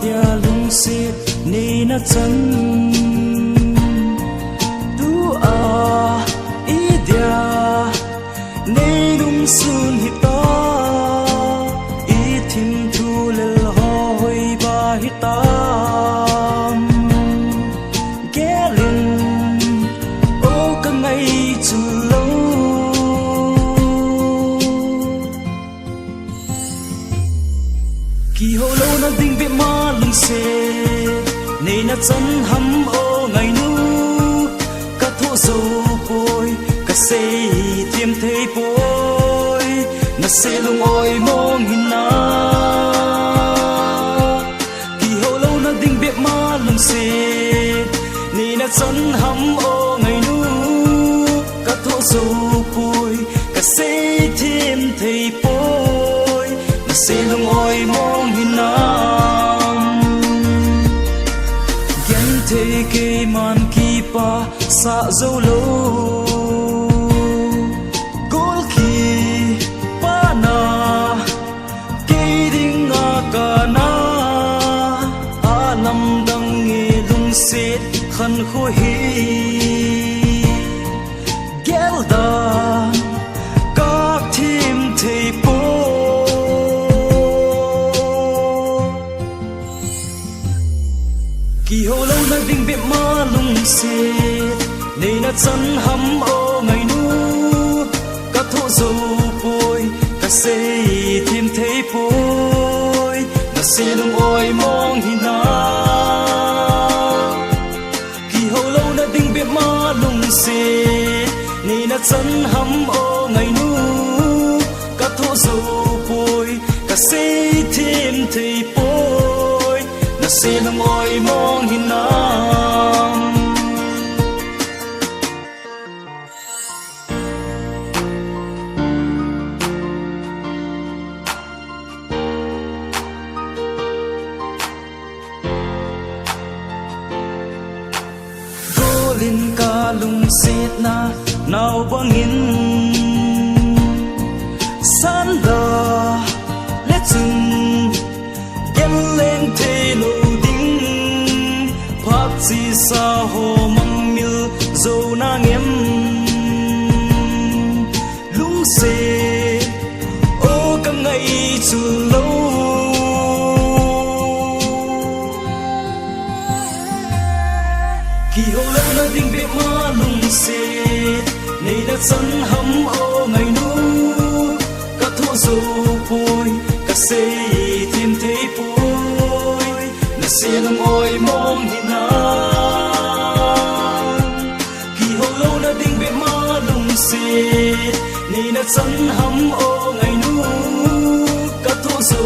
dia lung se ni na chan tu a i dia nei lung sun hi ta i thim thu lel hoi ba hi ta gelin o ka ngai chu lo kỳ hồ lâu na ding be ma lung se nei na chan ham o ngai nu ka tho zo poi ka se thiam thei poi na se lung oi mong hin na kỳ hồ lâu na ding be ma lung se nei na chan ham o ngai nu ka tho zo poi ka se thiam thei poi na se lung oi mong hin na thế kê man ki pa sa zo lo gol ki pa na ke ding a ka na alam dang nge lung set khan kho hi gel da ka thim thei po kỳ hồ lâu na ding be ma lung se nei na chan ham o ngai nu ka tho zo poi ka se thim thei poi na se lung oi mong hi na kỳ hồ lâu na ding be ma lung se nei na chan ham o ngai nu ka tho zo poi ka se thim thei poi na se lung oi mong hin na golin ka lung set na nau bangin san da le chung gel leng the lo si sa ho mang mil zo na ngem lung se o ka ngai chu lo kỳ hồ lâu na ding be ma lung se nei na chan ham o ngai nu ka tho zo poi ka se tim thei poi na se lung oi mong hi na ni na chan ham o ngai nu ka tho zo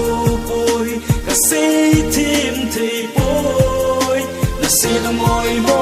poi ka se thim thei poi na se lung oi mo